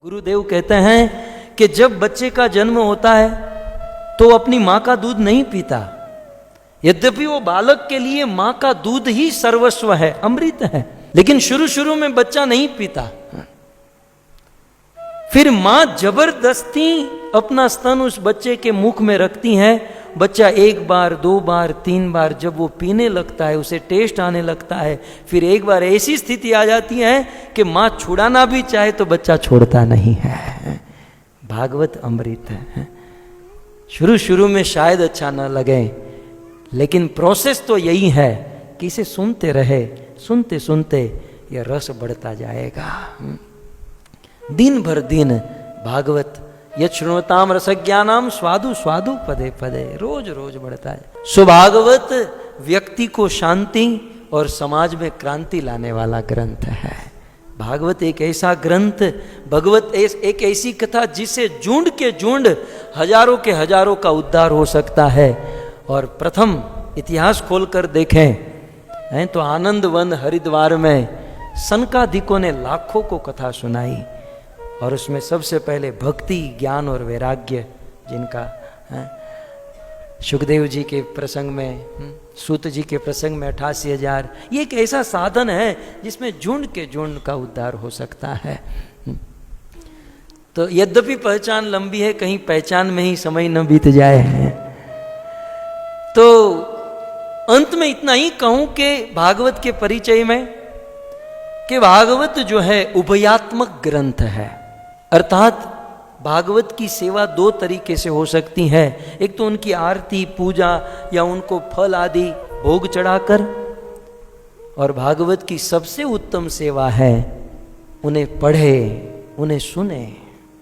गुरुदेव कहते हैं कि जब बच्चे का जन्म होता है तो अपनी मां का दूध नहीं पीता, यद्यपि वो बालक के लिए मां का दूध ही सर्वस्व है, अमृत है, लेकिन शुरू शुरू में बच्चा नहीं पीता। फिर मां जबरदस्ती अपना स्तन उस बच्चे के मुख में रखती है। बच्चा एक बार, दो बार, तीन बार जब वो पीने लगता है, उसे टेस्ट आने लगता है, फिर एक बार ऐसी स्थिति आ जाती है कि मां छुड़ाना भी चाहे तो बच्चा छोड़ता नहीं है। भागवत अमृत है। शुरू शुरू में शायद अच्छा न लगे, लेकिन प्रोसेस तो यही है कि इसे सुनते रहे, सुनते सुनते यह रस बढ़ता जाएगा। दिन भर दिन भागवत यत् शृण्वताम रसज्ञानाम स्वादु स्वादु पदे पदे, रोज रोज बढ़ता है। सुभागवत व्यक्ति को शांति और समाज में क्रांति लाने वाला ग्रंथ है। भागवत एक ऐसा ग्रंथ, भगवत एक ऐसी कथा जिसे झुंड के झुंड, हजारों के हजारों का उद्धार हो सकता है। और प्रथम इतिहास खोलकर देखें तो आनंद वन हरिद्वार में सनकादिकों ने लाखों को कथा सुनाई, और उसमें सबसे पहले भक्ति, ज्ञान और वैराग्य जिनका सुखदेव जी के प्रसंग में, सूत जी के प्रसंग में 88,000, ये एक ऐसा साधन है जिसमें झुंड के झुंड का उद्धार हो सकता है। तो यद्यपि पहचान लंबी है, कहीं पहचान में ही समय न बीत जाए। तो अंत में इतना ही कहूं कि भागवत के परिचय में कि भागवत जो है उभयात्मक ग्रंथ है, अर्थात भागवत की सेवा दो तरीके से हो सकती है। एक तो उनकी आरती, पूजा या उनको फल आदि भोग चढ़ाकर, और भागवत की सबसे उत्तम सेवा है उन्हें पढ़े, उन्हें सुने,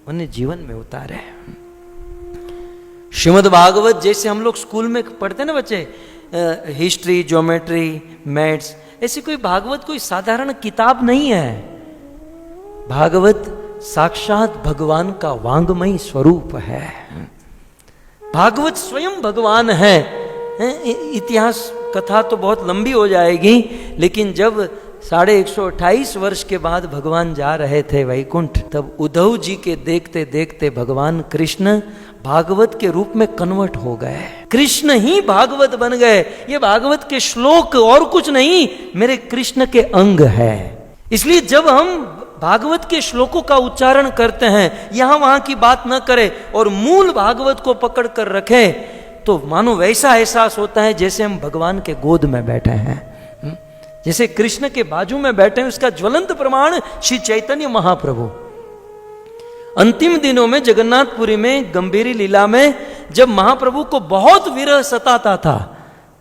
उन्हें जीवन में उतारे। श्रीमद् भागवत जैसे हम लोग स्कूल में पढ़ते हैं ना बच्चे, हिस्ट्री, ज्योमेट्री, मैथ्स, ऐसी कोई भागवत कोई साधारण किताब नहीं है। भागवत साक्षात भगवान का वांगमयी स्वरूप है। भागवत स्वयं भगवान है। इतिहास कथा तो बहुत लंबी हो जाएगी, लेकिन जब 128 वर्ष के बाद भगवान जा रहे थे वैकुंठ, तब उद्धव जी के देखते देखते भगवान कृष्ण भागवत के रूप में कन्वर्ट हो गए। कृष्ण ही भागवत बन गए। ये भागवत के श्लोक और कुछ नहीं, मेरे कृष्ण के अंग है। इसलिए जब हम भागवत के श्लोकों का उच्चारण करते हैं, यहां वहां की बात न करें और मूल भागवत को पकड़ कर रखें, तो मानो वैसा एहसास होता है जैसे हम भगवान के गोद में बैठे हैं, जैसे कृष्ण के बाजू में बैठे हैं। उसका ज्वलंत प्रमाण श्री चैतन्य महाप्रभु अंतिम दिनों में जगन्नाथपुरी में गंभीरी लीला में जब महाप्रभु को बहुत विरह सताता था,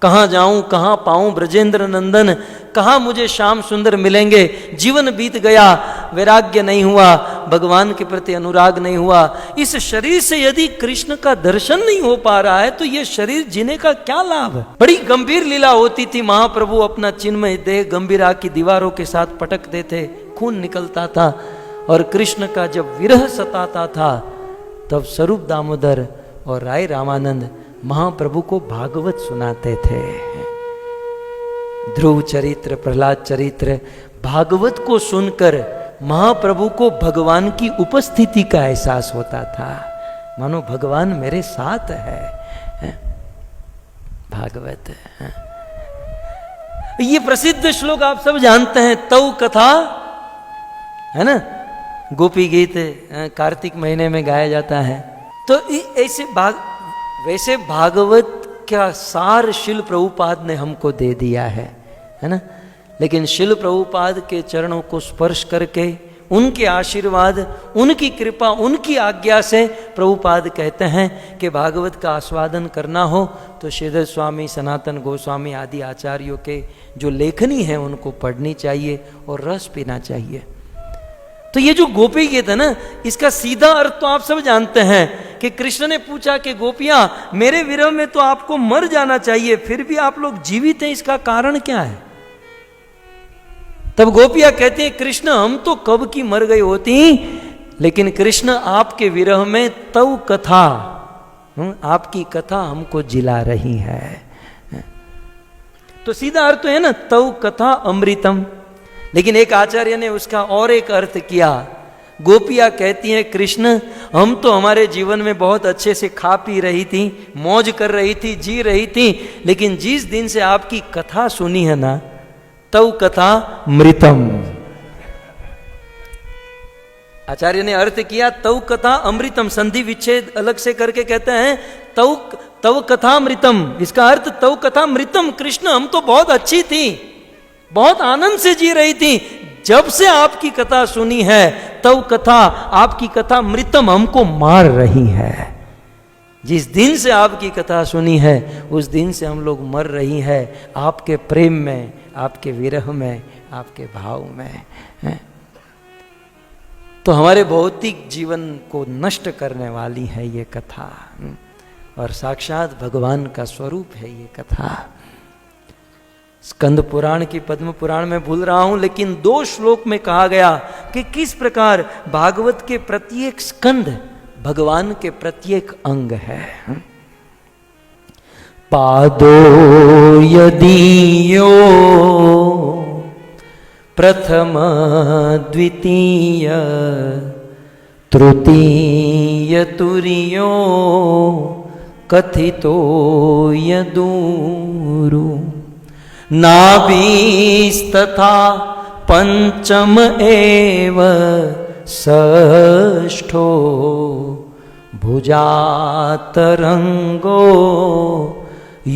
कहां जाऊं, कहां पाऊं ब्रजेंद्र नंदन, कहां मुझे श्याम सुंदर मिलेंगे, जीवन बीत गया, वैराग्य नहीं हुआ, भगवान के प्रति अनुराग नहीं हुआ। इस शरीर से यदि कृष्ण का दर्शन नहीं हो पा रहा है तो ये शरीर जीने का क्या लाभ। बड़ी गंभीर लीला होती थी। महाप्रभु अपना चिन्मय देह गंभीरा की दीवारों के साथ पटकते थे, खून निकलता था, और कृष्ण का जब विरह सताता था तब स्वरूप दामोदर और राय रामानंद महाप्रभु को भागवत सुनाते थे। ध्रुव चरित्र, प्रहलाद चरित्र, भागवत को सुनकर महाप्रभु को भगवान की उपस्थिति का एहसास होता था, मानो भगवान मेरे साथ है। भागवत ये प्रसिद्ध श्लोक आप सब जानते हैं, तौ कथा है ना, गोपी गीत कार्तिक महीने में गाया जाता है। तो ऐसे वैसे भागवत का सार शिल प्रभुपाद ने हमको दे दिया है ना, लेकिन शिल प्रभुपाद के चरणों को स्पर्श करके, उनके आशीर्वाद, उनकी कृपा, उनकी आज्ञा से प्रभुपाद कहते हैं कि भागवत का आस्वादन करना हो तो श्रीधर स्वामी, सनातन गोस्वामी आदि आचार्यों के जो लेखनी है उनको पढ़नी चाहिए और रस पीना चाहिए। तो ये जो गोपी गीत है ना, इसका सीधा अर्थ तो आप सब जानते हैं कि कृष्ण ने पूछा कि गोपियां, मेरे विरह में तो आपको मर जाना चाहिए, फिर भी आप लोग जीवित हैं, इसका कारण क्या है? तब गोपियां कहती हैं, कृष्ण हम तो कब की मर गई होती, लेकिन कृष्ण आपके विरह में तव कथा, आपकी कथा हमको जिला रही है। तो सीधा अर्थ है ना, तव कथा अमृतम। लेकिन एक आचार्य ने उसका और एक अर्थ किया, गोपियां कहती हैं कृष्ण हम तो हमारे जीवन में बहुत अच्छे से खा पी रही थी, मौज कर रही थी, जी रही थी, लेकिन जिस दिन से आपकी कथा सुनी है ना तव कथा मृतम। आचार्य ने अर्थ किया तव कथा अमृतम, संधि विच्छेद अलग से करके कहते हैं तव कथा मृतम। इसका अर्थ तव कथा मृतम, कृष्ण हम तो बहुत अच्छी थी, बहुत आनंद से जी रही थी, जब से आपकी कथा सुनी है तव कथा, आपकी कथा मृतम, हमको मार रही है। जिस दिन से आपकी कथा सुनी है उस दिन से हम लोग मर रही है आपके प्रेम में, आपके विरह में, आपके भाव में। तो हमारे भौतिक जीवन को नष्ट करने वाली है ये कथा, और साक्षात भगवान का स्वरूप है ये कथा। स्कंद पुराण की पद्म पुराण में भूल रहा हूं, लेकिन 2 श्लोक में कहा गया कि किस प्रकार भागवत के प्रत्येक स्कंद भगवान के प्रत्येक अंग है। पादो यदीयो प्रथम द्वितीय तृतीय तुरीयो कथितो यदूरु नाभिस्तथा पंचम एव षष्ठो भुजातरंगो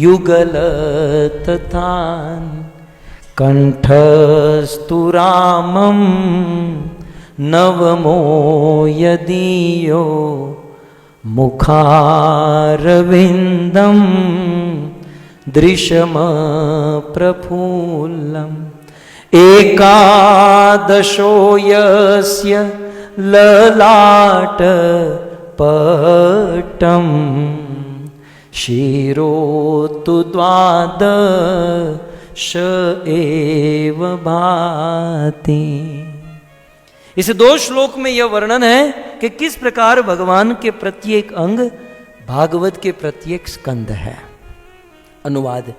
युगलतथान कंठस्तु रामं नवमो यदीयो मुखारविंदम दृशम प्रफुल्लम एकादशो यस्य ललाट पट्टम शिरो तु द्वादश एव भाति। इस 2 श्लोक में यह वर्णन है कि किस प्रकार भगवान के प्रत्येक अंग भागवत के प्रत्येक स्कंद है। अनुवाद,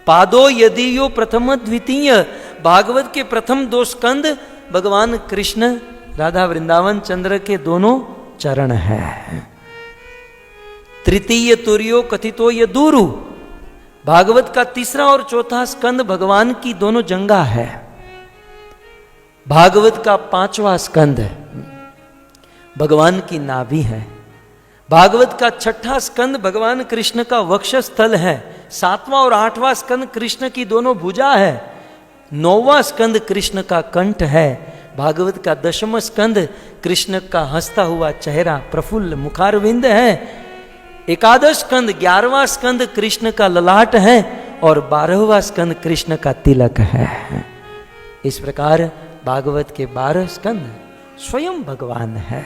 पादो यदीयो प्रथम द्वितीय, भागवत के प्रथम 2 स्कंद भगवान कृष्ण राधा वृंदावन चंद्र के दोनों चरण है। तृतीय तुर्यो कथितो यदूरु, भागवत का 3रा और 4था स्कंद भगवान की दोनों जंगा है। भागवत का 5वां स्कंद भगवान की नाभि है। भागवत का 6ठा स्कंद भगवान कृष्ण का वक्षस्थल है। 7वां और 8वां स्कंद कृष्ण की दोनों भुजा है। 9वां स्कंद कृष्ण का कंठ है। भागवत का 10वां स्कंद कृष्ण का हंसता हुआ चेहरा प्रफुल्ल मुखारविंद है। एकादश स्कंद 11वां स्कंद कृष्ण का ललाट है और 12वां स्कंद कृष्ण का तिलक है। इस प्रकार भागवत के 12 स्कंद स्वयं भगवान है।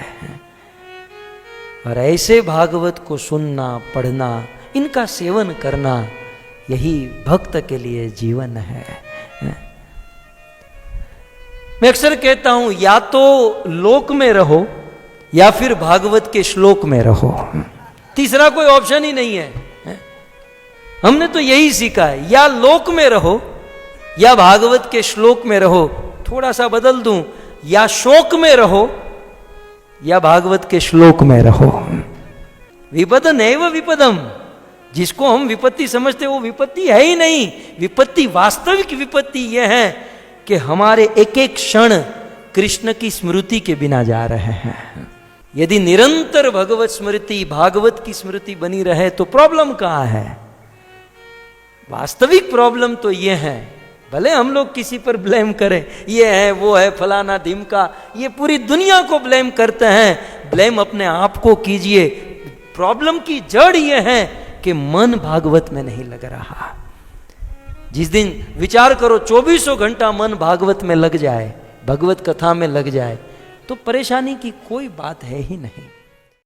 और ऐसे भागवत को सुनना, पढ़ना, इनका सेवन करना, यही भक्त के लिए जीवन है। मैं अक्सर कहता हूं या तो लोक में रहो या फिर भागवत के श्लोक में रहो, तीसरा कोई ऑप्शन ही नहीं है। हमने तो यही सीखा है, या लोक में रहो या भागवत के श्लोक में रहो। थोड़ा सा बदल दूं, या शोक में रहो या भागवत के श्लोक में रहो। विपद नैव विपदम, जिसको हम विपत्ति समझते वो विपत्ति है ही नहीं। विपत्ति, वास्तविक विपत्ति यह है कि हमारे एक एक क्षण कृष्ण की स्मृति के बिना जा रहे हैं। यदि निरंतर भगवत स्मृति, भागवत की स्मृति बनी रहे तो प्रॉब्लम कहां है? वास्तविक प्रॉब्लम तो ये है, भले हम लोग किसी पर ब्लेम करें, ये है वो है फलाना ढिमका, ये पूरी दुनिया को ब्लेम करते हैं, ब्लेम अपने आप को कीजिए। प्रॉब्लम की जड़ ये है कि मन भागवत में नहीं लग रहा। जिस दिन विचार करो 24 घंटा मन भागवत में लग जाए, भगवत कथा में लग जाए, तो परेशानी की कोई बात है ही नहीं।